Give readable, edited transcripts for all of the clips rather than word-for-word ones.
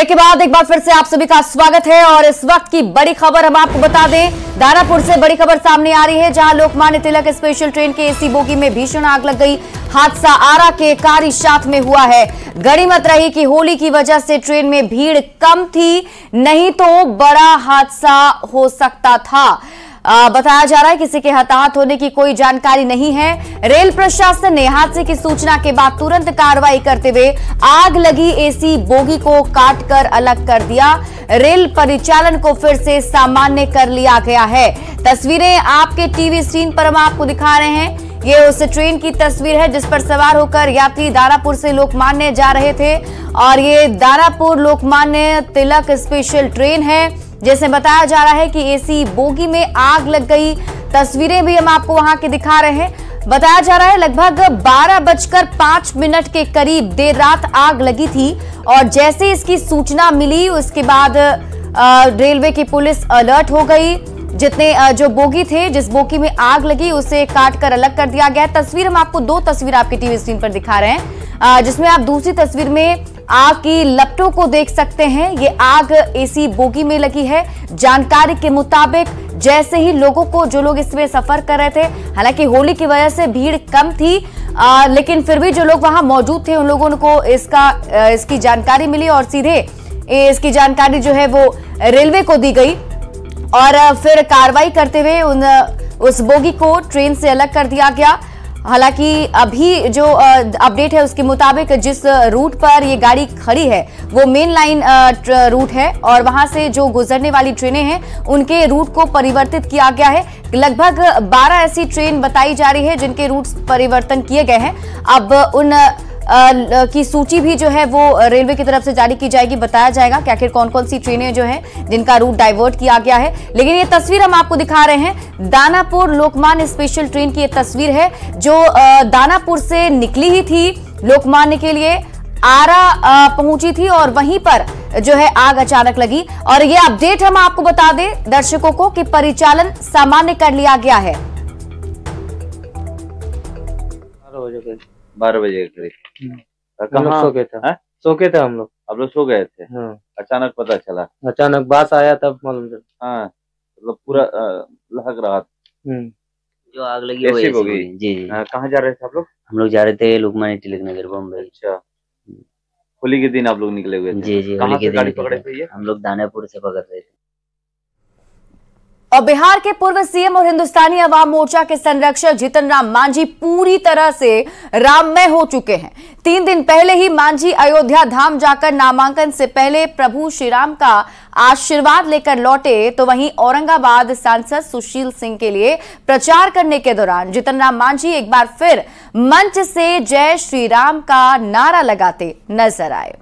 Break के बाद एक बार फिर से आप सभी का स्वागत है और इस वक्त की बड़ी खबर हम आपको बता दें। दानापुर से बड़ी खबर सामने आ रही है, जहां लोकमान्य तिलक स्पेशल ट्रेन के एसी बोगी में भीषण आग लग गई। हादसा आरा के कारीशात में हुआ है। गनीमत रही कि होली की वजह से ट्रेन में भीड़ कम थी, नहीं तो बड़ा हादसा हो सकता था। बताया जा रहा है किसी के हताहत होने की कोई जानकारी नहीं है। रेल प्रशासन ने हादसे की सूचना के बाद तुरंत कार्रवाई करते हुए आग लगी एसी बोगी को काटकर अलग कर दिया। रेल परिचालन को फिर से सामान्य कर लिया गया है। तस्वीरें आपके टीवी स्क्रीन पर हम आपको दिखा रहे हैं। ये उस ट्रेन की तस्वीर है जिस पर सवार होकर यात्री दानापुर से लोकमान्य जा रहे थे और ये दानापुर लोकमान्य तिलक स्पेशल ट्रेन है, जैसे बताया जा रहा है कि एसी बोगी में आग लग गई। तस्वीरें भी हम आपको वहां की दिखा रहे हैं। बताया जा रहा है लगभग 12:05 के करीब देर रात आग लगी थी और जैसे इसकी सूचना मिली उसके बाद रेलवे की पुलिस अलर्ट हो गई। जितने जो बोगी थे, जिस बोगी में आग लगी उसे काटकर अलग कर दिया गया। तस्वीर हम आपको दो तस्वीर आपकी टीवी स्क्रीन पर दिखा रहे हैं, जिसमें आप दूसरी तस्वीर में आग की लपटों को देख सकते हैं। ये आग एसी बोगी में लगी है। जानकारी के मुताबिक जैसे ही लोगों को, जो लोग इसमें सफर कर रहे थे, हालांकि होली की वजह से भीड़ कम थी, लेकिन फिर भी जो लोग वहां मौजूद थे उन लोगों को इसकी जानकारी मिली और सीधे इसकी जानकारी जो है वो रेलवे को दी गई और फिर कार्रवाई करते हुए उस बोगी को ट्रेन से अलग कर दिया गया। हालांकि अभी जो अपडेट है उसके मुताबिक जिस रूट पर ये गाड़ी खड़ी है वो मेन लाइन रूट है और वहां से जो गुजरने वाली ट्रेनें हैं उनके रूट को परिवर्तित किया गया है। लगभग 12 ऐसी ट्रेन बताई जा रही है जिनके रूट परिवर्तन किए गए हैं। अब उन की सूची भी जो है वो रेलवे की तरफ से जारी की जाएगी। बताया जाएगा कि आखिर कौन कौन सी ट्रेनें जो हैं जिनका रूट डाइवर्ट किया गया है। लेकिन ये तस्वीर हम आपको दिखा रहे हैं, दानापुर लोकमान्य स्पेशल ट्रेन की ये तस्वीर है जो दानापुर से निकली ही थी लोकमान्य के लिए, आरा पहुंची थी और वहीं पर जो है आग अचानक लगी। और ये अपडेट हम आपको बता दें दर्शकों को कि परिचालन सामान्य कर लिया गया है। 12 बजे के करीब हम लोग सो गए थे। सो गए थे हम लोग। आप लोग सो गए थे? हाँ। अचानक पता चला? अचानक बास आया तब मालूम चला। हाँ, मतलब पूरा लहक रहा था। जो आग लगी वो ऐसी होगी। जी जी। कहाँ जा रहे थे आप लोग? हम लोग जा रहे थे लोकमान्य तिलक नगर बम्बई। अच्छा, होली के दिन आप लोग निकले हुए थे? जी जी, होली के गाड़ी पकड़े थे? हम लोग दानापुर से पकड़ रहे थे। और बिहार के पूर्व सीएम और हिंदुस्तानी अवाम मोर्चा के संरक्षक जीतन राम मांझी पूरी तरह से राममय हो चुके हैं। 3 दिन पहले ही मांझी अयोध्या धाम जाकर नामांकन से पहले प्रभु श्री राम का आशीर्वाद लेकर लौटे, तो वहीं औरंगाबाद सांसद सुशील सिंह के लिए प्रचार करने के दौरान जीतन राम मांझी एक बार फिर मंच से जय श्री राम का नारा लगाते नजर आए।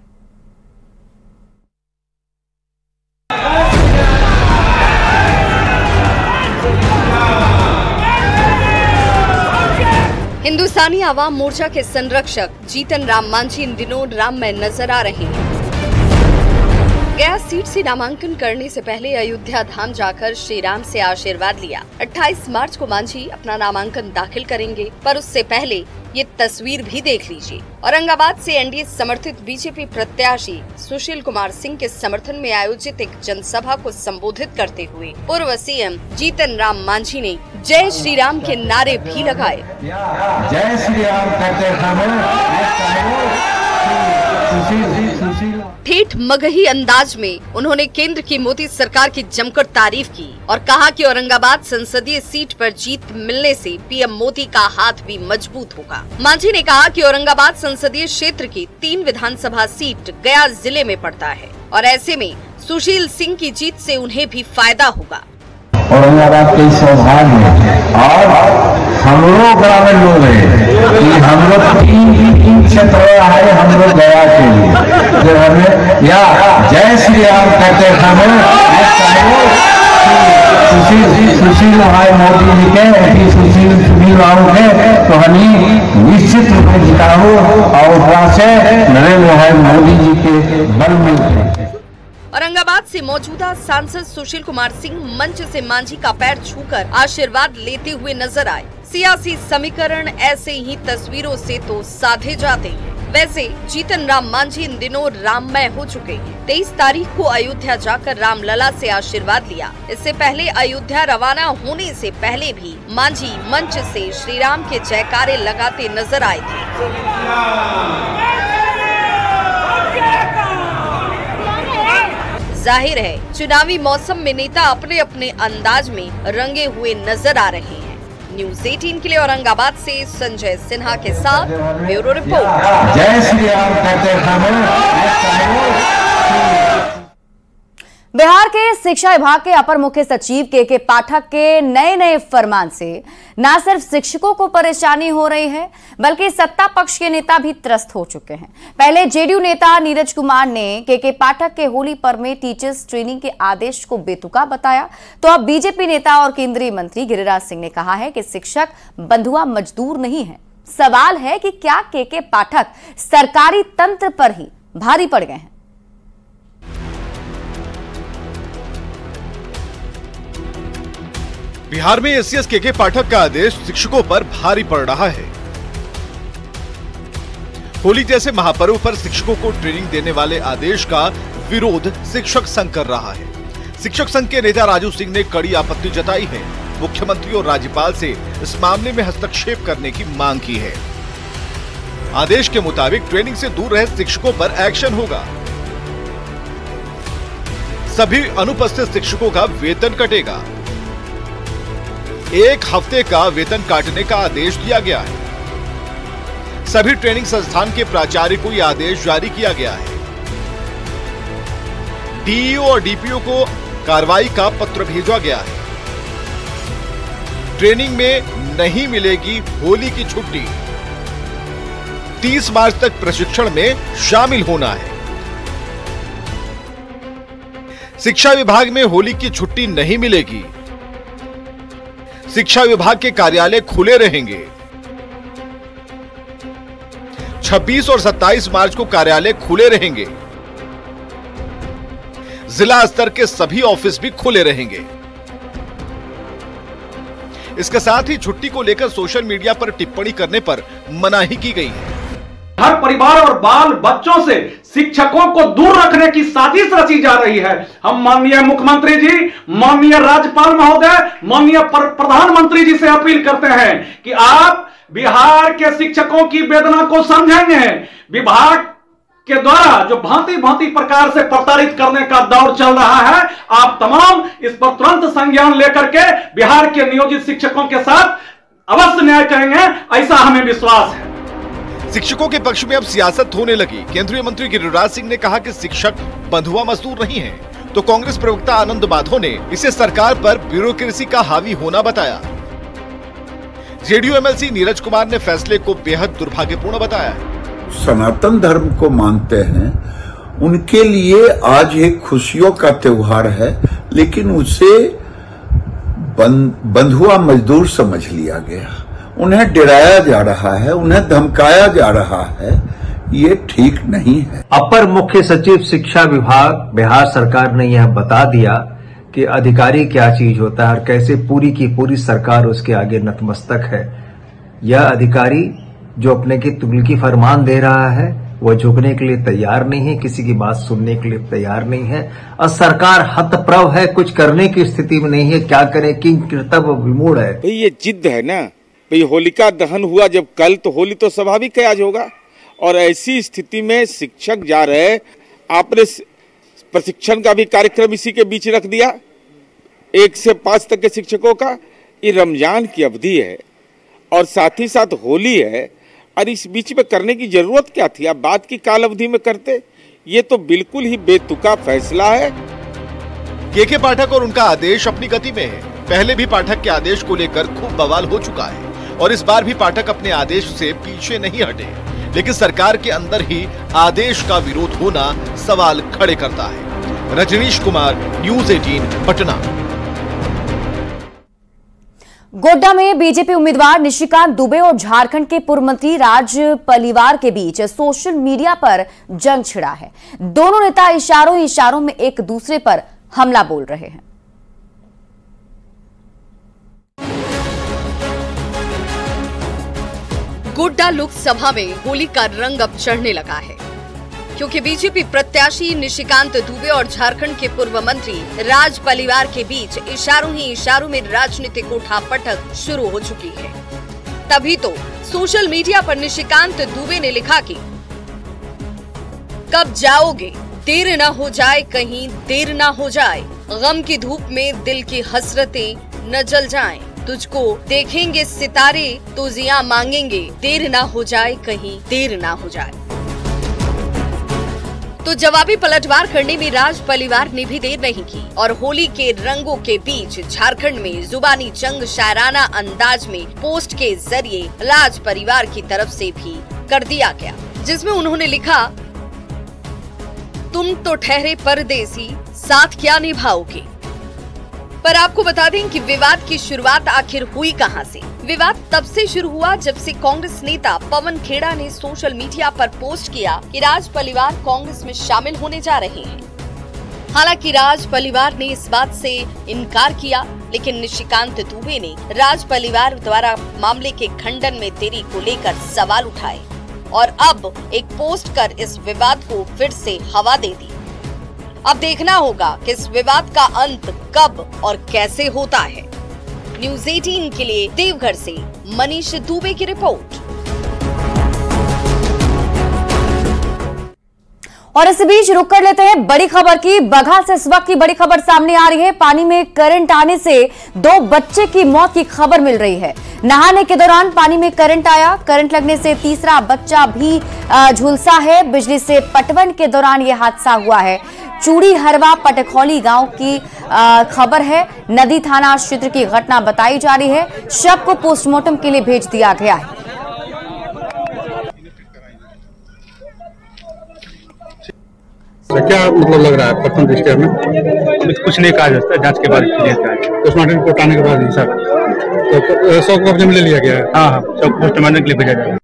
हिंदुस्तानी आवाम मोर्चा के संरक्षक जीतन राम मांझी इन दिनों राममय नजर आ रहे हैं। गया सीट से नामांकन करने से पहले अयोध्या धाम जाकर श्री राम से आशीर्वाद लिया। 28 मार्च को मांझी अपना नामांकन दाखिल करेंगे, पर उससे पहले ये तस्वीर भी देख लीजिए। औरंगाबाद से एनडीए समर्थित बीजेपी प्रत्याशी सुशील कुमार सिंह के समर्थन में आयोजित एक जनसभा को संबोधित करते हुए पूर्व सीएम जीतन राम मांझी ने जय श्री राम के नारे भी लगाए। जय श्री राम कहते ठेठ मगही अंदाज में उन्होंने केंद्र की मोदी सरकार की जमकर तारीफ की और कहा कि औरंगाबाद संसदीय सीट पर जीत मिलने से पीएम मोदी का हाथ भी मजबूत होगा। मांझी ने कहा कि औरंगाबाद संसदीय क्षेत्र की 3 विधानसभा सीट गया जिले में पड़ता है और ऐसे में सुशील सिंह की जीत से उन्हें भी फायदा होगा। औरंगाबाद के सौभाग्य और हम लोग ग्रामीण लोग हैं कि हम लोग 3 क्षेत्र आए, हम लोग गया के लिए जो हमें या जय श्री राम कहते हमें सुशील भाई मोदी जी के सुशील राम के तो हमें निश्चित रूप में जिताओ और वहां से नरेंद्र भाई मोदी जी के बल में। औरंगाबाद से मौजूदा सांसद सुशील कुमार सिंह मंच से मांझी का पैर छूकर आशीर्वाद लेते हुए नजर आए। सियासी समीकरण ऐसे ही तस्वीरों से तो साधे जाते हैं। वैसे जीतन राम मांझी इन दिनों राममय हो चुके हैं। 23 तारीख को अयोध्या जाकर रामलला से आशीर्वाद लिया। इससे पहले अयोध्या रवाना होने से पहले भी मांझी मंच से श्री राम के जयकारे लगाते नजर आए थे। जाहिर है चुनावी मौसम में नेता अपने अपने अंदाज में रंगे हुए नजर आ रहे हैं। न्यूज़ 18 के लिए औरंगाबाद से संजय सिन्हा के साथ ब्यूरो रिपोर्ट। जय श्री राम कहते बिहार के शिक्षा विभाग के अपर मुख्य सचिव के पाठक के नए फरमान से न सिर्फ शिक्षकों को परेशानी हो रही है, बल्कि सत्ता पक्ष के नेता भी त्रस्त हो चुके हैं। पहले जेडीयू नेता नीरज कुमार ने के पाठक के होली पर्व में टीचर्स ट्रेनिंग के आदेश को बेतुका बताया, तो अब बीजेपी नेता और केंद्रीय मंत्री गिरिराज सिंह ने कहा है कि शिक्षक बंधुआ मजदूर नहीं है। सवाल है कि क्या के पाठक सरकारी तंत्र पर ही भारी पड़ गए हैं। बिहार में एससीएस के पाठक का आदेश शिक्षकों पर भारी पड़ रहा है। होली जैसे महापर्व पर शिक्षकों को ट्रेनिंग देने वाले आदेश का विरोध शिक्षक संघ कर रहा है। शिक्षक संघ के नेता राजू सिंह ने कड़ी आपत्ति जताई है। मुख्यमंत्री और राज्यपाल से इस मामले में हस्तक्षेप करने की मांग की है। आदेश के मुताबिक ट्रेनिंग से दूर रहे शिक्षकों पर एक्शन होगा। सभी अनुपस्थित शिक्षकों का वेतन कटेगा। 1 हफ्ते का वेतन काटने का आदेश दिया गया है। सभी ट्रेनिंग संस्थान के प्राचार्य को यह आदेश जारी किया गया है। डीईओ और डीपीओ को कार्रवाई का पत्र भेजा गया है। ट्रेनिंग में नहीं मिलेगी होली की छुट्टी। 30 मार्च तक प्रशिक्षण में शामिल होना है। शिक्षा विभाग में होली की छुट्टी नहीं मिलेगी। शिक्षा विभाग के कार्यालय खुले रहेंगे। 26 और 27 मार्च को कार्यालय खुले रहेंगे। जिला स्तर के सभी ऑफिस भी खुले रहेंगे। इसके साथ ही छुट्टी को लेकर सोशल मीडिया पर टिप्पणी करने पर मनाही की गई है। हर परिवार और बाल बच्चों से शिक्षकों को दूर रखने की साजिश रची जा रही है। हम माननीय मुख्यमंत्री जी, माननीय राज्यपाल महोदय, माननीय प्रधानमंत्री जी से अपील करते हैं कि आप बिहार के शिक्षकों की वेदना को समझेंगे। विभाग के द्वारा जो भांति भांति प्रकार से प्रताड़ित करने का दौर चल रहा है, आप तमाम इस पर तुरंत संज्ञान लेकर के बिहार के नियोजित शिक्षकों के साथ अवश्य न्याय करेंगे, ऐसा हमें विश्वास है। शिक्षकों के पक्ष में अब सियासत होने लगी। केंद्रीय मंत्री गिरिराज सिंह ने कहा कि शिक्षक बंधुआ मजदूर नहीं है, तो कांग्रेस प्रवक्ता आनंद माधव ने इसे सरकार पर ब्यूरोक्रेसी का हावी होना बताया। जेडीयू एमएलसी नीरज कुमार ने फैसले को बेहद दुर्भाग्यपूर्ण बताया। सनातन धर्म को मानते हैं, उनके लिए आज एक खुशियों का त्योहार है, लेकिन उसे बंधुआ मजदूर समझ लिया गया। उन्हें डराया जा रहा है, उन्हें धमकाया जा रहा है। ये ठीक नहीं है। अपर मुख्य सचिव शिक्षा विभाग बिहार सरकार ने यह बता दिया कि अधिकारी क्या चीज होता है और कैसे पूरी की पूरी सरकार उसके आगे नतमस्तक है। यह अधिकारी जो अपने की तुगलकी फरमान दे रहा है, वह झुकने के लिए तैयार नहीं है, किसी की बात सुनने के लिए तैयार नहीं है और सरकार हतप्रभ है, कुछ करने की स्थिति में नहीं है। क्या करे कि कर्तव्य विमूढ़ है। ये जिद है ना, भाई होलिका दहन हुआ जब कल, तो होली तो स्वाभाविक आज होगा। और ऐसी स्थिति में शिक्षक जा रहे, आपने प्रशिक्षण का भी कार्यक्रम इसी के बीच रख दिया। 1 से 5 तक के शिक्षकों का, ये रमजान की अवधि है और साथ ही साथ होली है, और इस बीच में करने की जरूरत क्या थी? आप बाद की काल अवधि में करते। ये तो बिल्कुल ही बेतुका फैसला है। के पाठक और उनका आदेश अपनी गति में है। पहले भी पाठक के आदेश को लेकर खूब बवाल हो चुका है और इस बार भी पाठक अपने आदेश से पीछे नहीं हटे, लेकिन सरकार के अंदर ही आदेश का विरोध होना सवाल खड़े करता है। रजनीश कुमार, न्यूज़ 18 पटना। गोड्डा में बीजेपी उम्मीदवार निशिकांत दुबे और झारखंड के पूर्व मंत्री राज पलिवार के बीच सोशल मीडिया पर जंग छिड़ा है। दोनों नेता इशारों में एक दूसरे पर हमला बोल रहे हैं। गोड्डा लोकसभा में होली का रंग अब चढ़ने लगा है, क्योंकि बीजेपी प्रत्याशी निशिकांत दुबे और झारखंड के पूर्व मंत्री राज पलिवार के बीच इशारों ही इशारों में राजनीतिक उठापटक शुरू हो चुकी है। तभी तो सोशल मीडिया पर निशिकांत दुबे ने लिखा कि कब जाओगे, देर न हो जाए, कहीं देर न हो जाए, गम की धूप में दिल की हसरतें न जल जाएं, तुझको देखेंगे सितारे तो जिया मांगेंगे, देर ना हो जाए, कहीं देर ना हो जाए। तो जवाबी पलटवार करने में राज पलिवार ने भी देर नहीं की और होली के रंगों के बीच झारखंड में जुबानी जंग शायराना अंदाज में पोस्ट के जरिए राज परिवार की तरफ से भी कर दिया गया, जिसमें उन्होंने लिखा, तुम तो ठहरे परदेसी, साथ क्या निभाओगे। पर आपको बता दें कि विवाद की शुरुआत आखिर हुई कहां से। विवाद तब से शुरू हुआ जब से कांग्रेस नेता पवन खेड़ा ने सोशल मीडिया पर पोस्ट किया कि राज पलिवार कांग्रेस में शामिल होने जा रहे हैं। हालांकि राज पलिवार ने इस बात से इनकार किया, लेकिन निशिकांत दुबे ने राज पलिवार द्वारा मामले के खंडन में देरी को लेकर सवाल उठाए और अब एक पोस्ट कर इस विवाद को फिर से हवा दे दी। अब देखना होगा कि इस विवाद का अंत कब और कैसे होता है। न्यूज़ 18 के लिए देवघर से मनीष दुबे की रिपोर्ट। और इस बीच रुक कर लेते हैं बड़ी खबर की। बघा से इस वक्त की बड़ी खबर सामने आ रही है। पानी में करंट आने से 2 बच्चे की मौत की खबर मिल रही है। नहाने के दौरान पानी में करंट आया, करंट लगने से तीसरा बच्चा भी झुलसा है। बिजली से पटवन के दौरान यह हादसा हुआ है। चूड़ी हरवा पटखौली गांव की खबर है। नदी थाना क्षेत्र की घटना बताई जा रही है। शव को पोस्टमार्टम के लिए भेज दिया गया है। क्या मतलब लग रहा है प्रथम दृष्टया में? कुछ नहीं कहा जा सकता, जांच के बाद पोस्टमार्टम रिपोर्ट आने के बाद ही सर तो शव को कब्जे में ले लिया गया है। हाँ, शव पोस्टमार्टम के लिए भेजा जाएगा।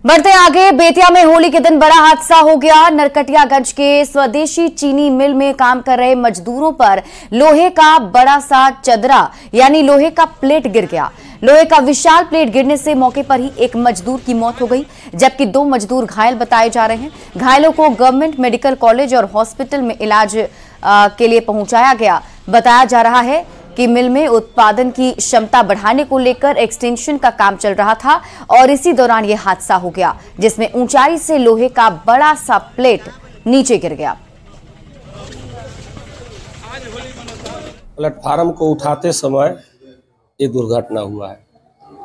बढ़ते आगे, बेतिया में होली के दिन बड़ा हादसा हो गया। नरकटियागंज के स्वदेशी चीनी मिल में काम कर रहे मजदूरों पर लोहे का बड़ा सा चदरा यानी लोहे का प्लेट गिर गया। लोहे का विशाल प्लेट गिरने से मौके पर ही एक मजदूर की मौत हो गई, जबकि 2 मजदूर घायल बताए जा रहे हैं। घायलों को गवर्नमेंट मेडिकल कॉलेज और हॉस्पिटल में इलाज के लिए पहुंचाया गया। बताया जा रहा है कि मिल में उत्पादन की क्षमता बढ़ाने को लेकर एक्सटेंशन का काम चल रहा था और इसी दौरान यह हादसा हो गया, जिसमें ऊंचाई से लोहे का बड़ा सा प्लेट नीचे गिर गया। प्लेटफार्म को उठाते समय ये दुर्घटना हुआ है।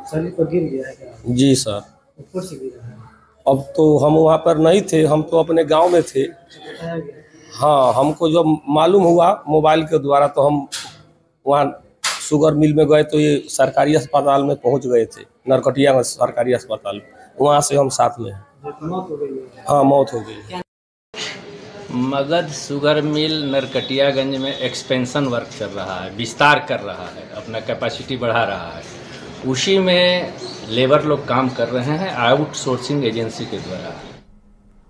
सर तो गिर गया है? जी सर। ऊपर से गिरा है? अब तो हम वहाँ पर नहीं थे, हम तो अपने गांव में थे। हाँ, हमको जब मालूम हुआ मोबाइल के द्वारा तो हम वहाँ शुगर मिल में गए, तो ये सरकारी अस्पताल में पहुँच गए थे, नरकटिया सरकारी अस्पताल। वहाँ से हम साथ में हैं। मौत हो गई है? हाँ, मौत हो गई। मगध शुगर मिल नरकटियागंज में एक्सपेंशन वर्क चल रहा है, विस्तार कर रहा है, अपना कैपेसिटी बढ़ा रहा है। उसी में लेबर लोग काम कर रहे हैं आउटसोर्सिंग एजेंसी के द्वारा।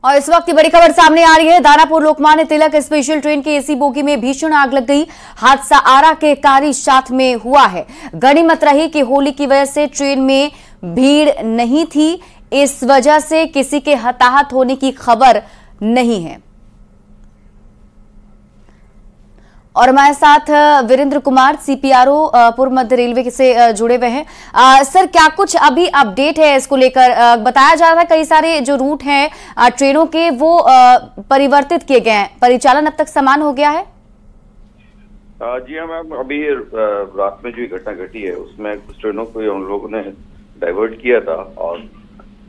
और इस वक्त की बड़ी खबर सामने आ रही है। दानापुर लोकमान्य तिलक स्पेशल ट्रेन के एसी बोगी में भीषण आग लग गई। हादसा आरा के कारी साथ में हुआ है। गनीमत रही कि होली की वजह से ट्रेन में भीड़ नहीं थी, इस वजह से किसी के हताहत होने की खबर नहीं है। और हमारे साथ वीरेंद्र कुमार सीपीआरओ पूर्व मध्य रेलवे से जुड़े हुए हैं। सर, क्या कुछ अभी अपडेट है इसको लेकर? बताया जा रहा है कई सारे जो रूट हैं ट्रेनों के वो परिवर्तित किए गए हैं, परिचालन अब तक समान हो गया है? जी हाँ मैम, अभी रात में जो घटना घटी है उसमें कुछ ट्रेनों को हम लोगों ने डाइवर्ट किया था और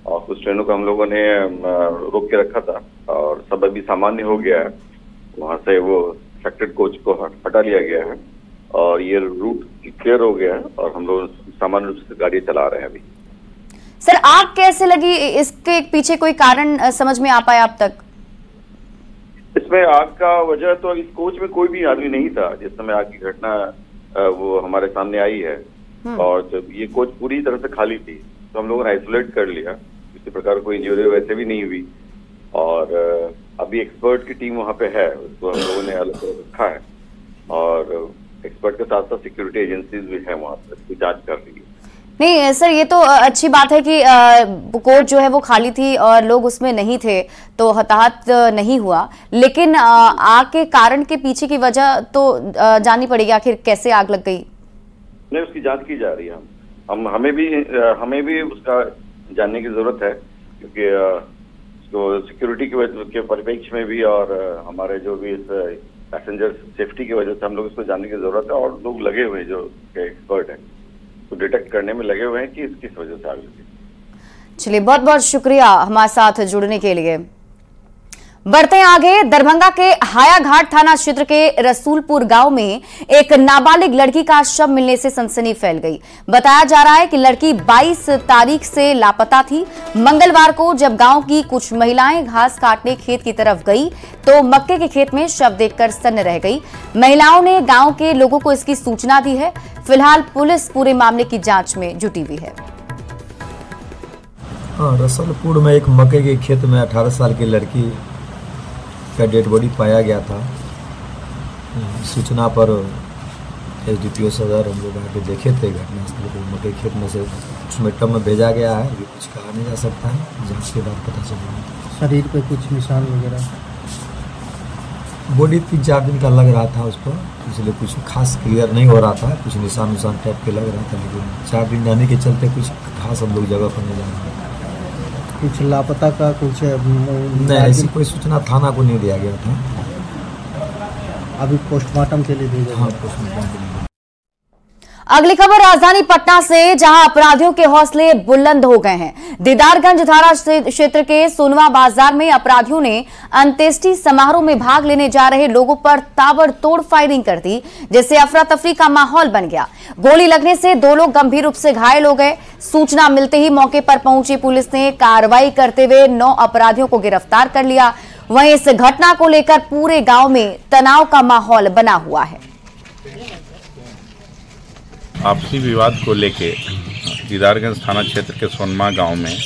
कुछ ट्रेनों को हम लोगों ने रोक के रखा था और सब अभी सामान्य हो गया है। वहाँ से वो अफेक्टेड कोच को हटा लिया गया है और ये रूट क्लियर हो गया है और हम लोग सामान्य रूप से गाड़ी चला रहे हैं अभी। सर, आग कैसे लगी? इसके पीछे कोई कारण समझ में आ पाया अब तक? इसमें आग का वजह तो इस कोच में कोई भी आदमी नहीं था जिस समय आग की घटना वो हमारे सामने आई है और जब ये कोच पूरी तरह से खाली थी तो हम लोगों ने आइसोलेट कर लिया। किसी प्रकार कोई इंजरी वैसे भी नहीं हुई और अभी एक्सपर्ट की टीम वहाँ पे है, उसको हम लोगों ने अलग रखा है और एक्सपर्ट के साथ साथ सिक्योरिटी एजेंसीज भी है वहाँ पर, इसकी जांच कर रही है। नहीं सर, ये तो अच्छी बात है कि कोर्ट जो है वो खाली थी और लोग उसमें नहीं थे, तो हताहत नहीं हुआ। लेकिन आग के कारण के पीछे की वजह तो जाननी पड़ेगी, आखिर कैसे आग लग गई। नहीं, उसकी जांच की जा रही है। हमें भी उसका जानने की जरूरत है, क्योंकि तो सिक्योरिटी के परिप्रेक्ष्य में भी और हमारे जो भी इस पैसेंजर सेफ्टी की वजह से हम लोग इसको जानने की जरूरत है। और लोग लगे हुए हैं जो एक्सपर्ट है तो डिटेक्ट करने में लगे हुए हैं कि किस वजह से आग लगी। चलिए, बहुत बहुत शुक्रिया हमारे साथ जुड़ने के लिए। बढ़ते हैं आगे। दरभंगा के हायाघाट थाना क्षेत्र के रसूलपुर गांव में एक नाबालिग लड़की का शव मिलने से सनसनी फैल गई। बताया जा रहा है कि लड़की 22 तारीख से लापता थी। मंगलवार को जब गांव की कुछ महिलाएं घास काटने खेत की तरफ गई तो मक्के के खेत में शव देखकर सन्न रह गई। महिलाओं ने गांव के लोगों को इसकी सूचना दी है। फिलहाल पुलिस पूरे मामले की जांच में जुटी हुई है। रसूलपुर में एक मक्के के खेत में 18 साल की लड़की का डेड बॉडी पाया गया था। सूचना पर एसडीपीओ सदर हम लोग आके देखे थे घटनास्थल को। मक्के खेत में से उसमें टब में भेजा गया है, अभी कुछ कहा नहीं जा सकता है, जांच के बाद पता चलेगा। शरीर पे कुछ निशान वगैरह? बॉडी 3-4 दिन का लग रहा था उस पर, इसलिए कुछ खास क्लियर नहीं हो रहा था। कुछ निशान टाइप के लग रहा था, लेकिन 4 दिन रहने के चलते कुछ खास हम लोग जगह पर नहीं जाना। कुछ लापता का कुछ नहीं, ऐसी कोई सूचना थाना को नहीं दिया गया था। अभी पोस्टमार्टम के लिए भेजा? हाँ, पोस्टमार्टम के लिए। अगली खबर राजधानी पटना से, जहां अपराधियों के हौसले बुलंद हो गए हैं। दीदारगंज थाना क्षेत्र के सोनवा बाजार में अपराधियों ने अंत्येष्टि समारोह में भाग लेने जा रहे लोगों पर ताबड़तोड़ फायरिंग कर दी, जिससे अफरा तफरी का माहौल बन गया। गोली लगने से 2 लोग गंभीर रूप से घायल हो गए। सूचना मिलते ही मौके पर पहुंची पुलिस ने कार्रवाई करते हुए 9 अपराधियों को गिरफ्तार कर लिया। वहीं इस घटना को लेकर पूरे गांव में तनाव का माहौल बना हुआ है। आपसी विवाद को लेके दीदारगंज थाना क्षेत्र के सोनमा गांव में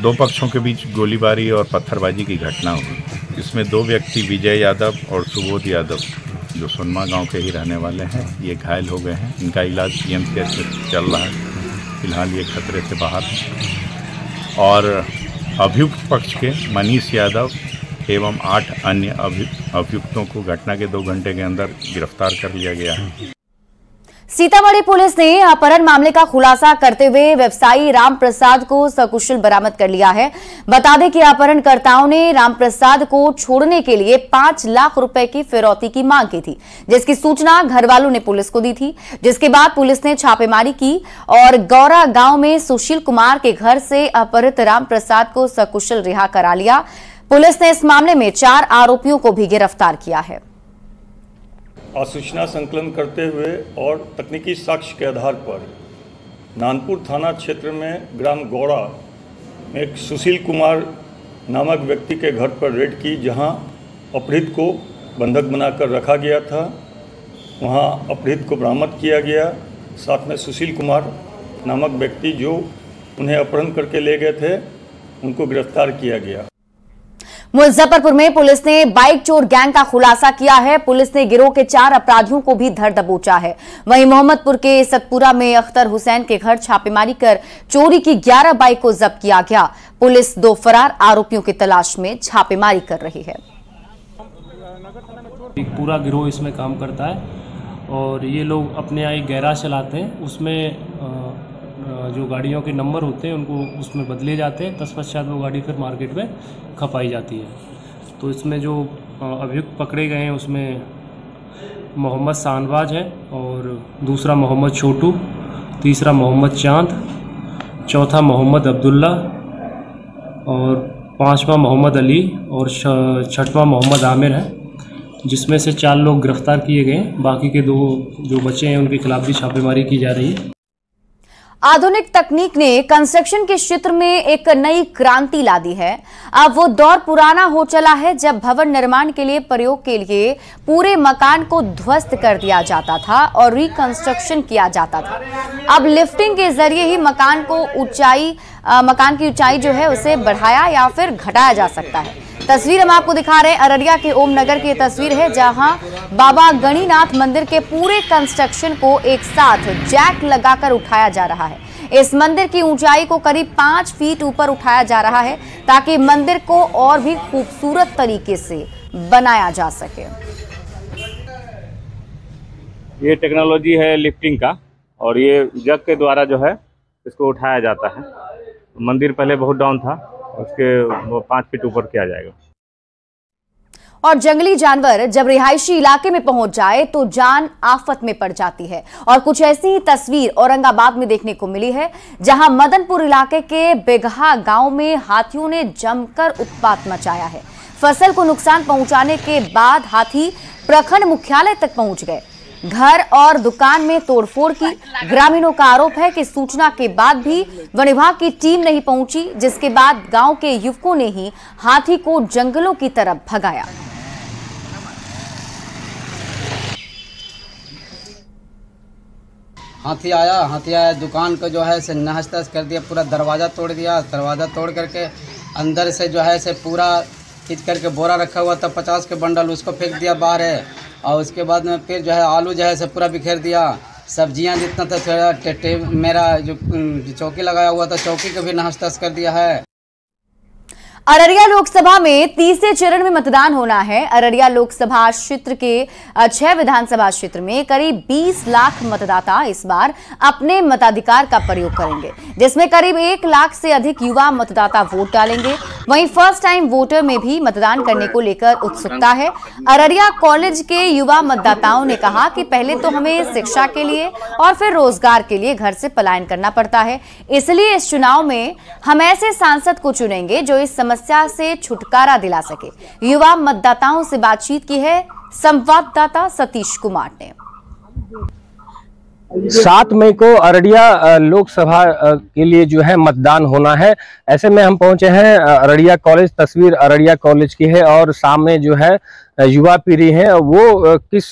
2 पक्षों के बीच गोलीबारी और पत्थरबाजी की घटना हुई। इसमें 2 व्यक्ति विजय यादव और सुबोध यादव जो सोनमा गांव के ही रहने वाले हैं, ये घायल हो गए हैं। इनका इलाज पीएमसीएच में चल रहा है। फिलहाल ये खतरे से बाहर है। और अभियुक्त पक्ष के मनीष यादव एवं 8 अन्य अभियुक्तों को घटना के 2 घंटे के अंदर गिरफ्तार कर लिया गया है। सीतामढ़ी पुलिस ने अपहरण मामले का खुलासा करते हुए व्यवसायी रामप्रसाद को सकुशल बरामद कर लिया है। बता दें कि अपहरणकर्ताओं ने रामप्रसाद को छोड़ने के लिए 5 लाख रुपए की फिरौती की मांग की थी, जिसकी सूचना घर वालों ने पुलिस को दी थी। जिसके बाद पुलिस ने छापेमारी की और गौरा गांव में सुशील कुमार के घर से अपहृत रामप्रसाद को सकुशल रिहा करा लिया। पुलिस ने इस मामले में 4 आरोपियों को भी गिरफ्तार किया है। सूचना संकलन करते हुए और तकनीकी साक्ष्य के आधार पर नानपुर थाना क्षेत्र में ग्राम गौड़ा में एक सुशील कुमार नामक व्यक्ति के घर पर रेड की, जहां अपहृत को बंधक बनाकर रखा गया था। वहां अपहृत को बरामद किया गया। साथ में सुशील कुमार नामक व्यक्ति जो उन्हें अपहरण करके ले गए थे, उनको गिरफ्तार किया गया। मुजफ्फरपुर में पुलिस ने बाइक चोर गैंग का खुलासा किया है। पुलिस ने गिरोह के 4 अपराधियों को भी धर दबोचा है। वहीं मोहम्मदपुर के सतपुरा में अख्तर हुसैन के घर छापेमारी कर चोरी की 11 बाइक को जब्त किया गया। पुलिस 2 फरार आरोपियों की तलाश में छापेमारी कर रही है। एक पूरा गिरोह इसमें काम करता है और ये लोग अपने यहाँ एक गैराज चलाते हैं। उसमें जो गाड़ियों के नंबर होते हैं उनको उसमें बदले जाते हैं। तत्पश्चात वो गाड़ी फिर मार्केट में खपाई जाती है। तो इसमें जो अभियुक्त पकड़े गए हैं उसमें मोहम्मद शाहनवाज है और दूसरा मोहम्मद छोटू, तीसरा मोहम्मद चांद, चौथा मोहम्मद अब्दुल्ला और 5वां मोहम्मद अली और 6वां मोहम्मद आमिर है, जिसमें से 4 लोग गिरफ्तार किए गए। बाकी के 2 जो बचे हैं उनके खिलाफ भी छापेमारी की जा रही है। आधुनिक तकनीक ने कंस्ट्रक्शन के क्षेत्र में एक नई क्रांति ला दी है। अब वो दौर पुराना हो चला है जब भवन निर्माण के लिए प्रयोग के लिए पूरे मकान को ध्वस्त कर दिया जाता था और रिकंस्ट्रक्शन किया जाता था। अब लिफ्टिंग के जरिए ही मकान की ऊंचाई जो है उसे बढ़ाया या फिर घटाया जा सकता है। तस्वीर हम आपको दिखा रहे हैं, अररिया के ओम नगर की तस्वीर है, जहां बाबा गणिनाथ मंदिर के पूरे कंस्ट्रक्शन को एक साथ जैक लगाकर उठाया जा रहा है। इस मंदिर की ऊंचाई को करीब 5 फीट ऊपर उठाया जा रहा है ताकि मंदिर को और भी खूबसूरत तरीके से बनाया जा सके। ये टेक्नोलॉजी है लिफ्टिंग का, और ये जग के द्वारा जो है इसको उठाया जाता है। मंदिर पहले बहुत डाउन था, उसके 5 फीट ऊपर किया जाएगा। और जंगली जानवर जब रिहायशी इलाके में पहुंच जाए तो जान आफत में पड़ जाती है। और कुछ ऐसी ही तस्वीर औरंगाबाद में देखने को मिली है, जहां मदनपुर इलाके के बेगहा गांव में हाथियों ने जमकर उत्पात मचाया है। फसल को नुकसान पहुंचाने के बाद हाथी प्रखंड मुख्यालय तक पहुंच गए। घर और दुकान में तोड़फोड़ की। ग्रामीणों का आरोप है कि सूचना के बाद भी वन विभाग की टीम नहीं पहुंची, जिसके बाद गांव के युवकों ने ही हाथी को जंगलों की तरफ भगाया। हाथी आया दुकान को जो है से नहस तहस कर दिया, पूरा दरवाज़ा तोड़ दिया। दरवाज़ा तोड़ करके अंदर से जो है से पूरा खींच करके बोरा रखा हुआ था 50 के बंडल, उसको फेंक दिया बाहर है। और उसके बाद में फिर जो है आलू जो है से पूरा बिखेर दिया। सब्जियां जितना था मेरा जो चौकी लगाया हुआ था चौकी को भी नहस तहस कर दिया है। अररिया लोकसभा में तीसरे चरण में मतदान होना है। अररिया लोकसभा क्षेत्र के 6 विधानसभा क्षेत्र में करीब 20 लाख मतदाता इस बार अपने मताधिकार का प्रयोग करेंगे, जिसमें करीब 1 लाख से अधिक युवा मतदाता वोट डालेंगे। वहीं फर्स्ट टाइम वोटर में भी मतदान करने को लेकर उत्सुकता है। अररिया कॉलेज के युवा मतदाताओं ने कहा कि पहले तो हमें शिक्षा के लिए और फिर रोजगार के लिए घर से पलायन करना पड़ता है, इसलिए इस चुनाव में हम ऐसे सांसद को चुनेंगे जो इस समस्या से छुटकारा दिला सके। युवा मतदाताओं से बातचीत की है संवाददाता सतीश कुमार ने। 7 मई को अररिया लोकसभा के लिए जो है मतदान होना है। ऐसे में हम पहुंचे हैं अररिया कॉलेज। तस्वीर अररिया कॉलेज की है और सामने जो है युवा पीढ़ी है, वो किस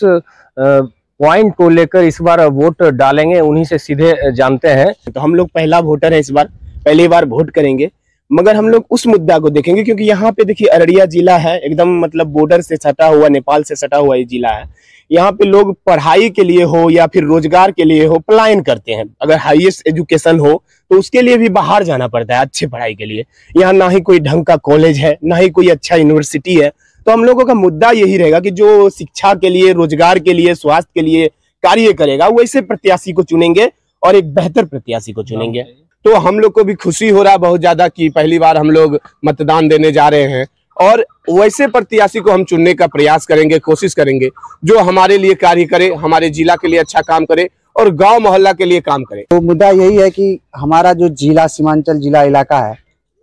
पॉइंट को लेकर इस बार वोट डालेंगे उन्हीं से सीधे जानते हैं। तो हम लोग पहला वोटर है, इस बार पहली बार वोट करेंगे, मगर हम लोग उस मुद्दा को देखेंगे क्योंकि यहाँ पे देखिए अररिया जिला है एकदम मतलब बॉर्डर से सटा हुआ, नेपाल से सटा हुआ ये जिला है। यहाँ पे लोग पढ़ाई के लिए हो या फिर रोजगार के लिए हो पलायन करते हैं। अगर हाईएस्ट एजुकेशन हो तो उसके लिए भी बाहर जाना पड़ता है अच्छे पढ़ाई के लिए। यहाँ ना ही कोई ढंग का कॉलेज है, ना ही कोई अच्छा यूनिवर्सिटी है। तो हम लोगों का मुद्दा यही रहेगा कि जो शिक्षा के लिए, रोजगार के लिए, स्वास्थ्य के लिए कार्य करेगा वैसे प्रत्याशी को चुनेंगे और एक बेहतर प्रत्याशी को चुनेंगे। तो हम लोग को भी खुशी हो रहा है बहुत ज्यादा कि पहली बार हम लोग मतदान देने जा रहे हैं और वैसे प्रत्याशी को हम चुनने का प्रयास करेंगे, कोशिश करेंगे जो हमारे लिए कार्य करे, हमारे जिला के लिए अच्छा काम करे और गांव मोहल्ला के लिए काम करे। तो मुद्दा यही है कि हमारा जो जिला सीमांचल जिला इलाका है,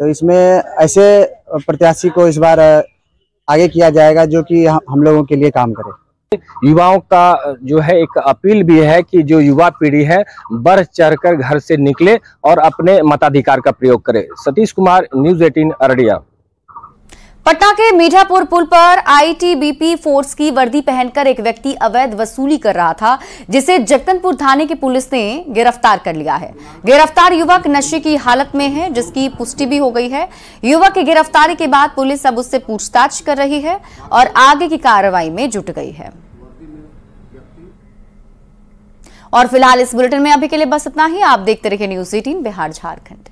तो इसमें ऐसे प्रत्याशी को इस बार आगे किया जाएगा जो कि हम लोगों के लिए काम करे। युवाओं का जो है एक अपील भी है कि जो युवा पीढ़ी है बढ़ चढ़कर घर से निकले और अपने मताधिकार का प्रयोग करे। सतीश कुमार, न्यूज़ 18 अररिया। पटना के मीठापुर पुल पर आईटीबीपी फोर्स की वर्दी पहनकर एक व्यक्ति अवैध वसूली कर रहा था, जिसे जगदलपुर थाने की पुलिस ने गिरफ्तार कर लिया है। गिरफ्तार युवक नशे की हालत में है, जिसकी पुष्टि भी हो गई है। युवक की गिरफ्तारी के बाद पुलिस अब उससे पूछताछ कर रही है और आगे की कार्रवाई में जुट गई है। और फिलहाल इस बुलेटिन में अभी के लिए बस इतना ही। आप देखते रहिए न्यूज़ 18 बिहार झारखंड।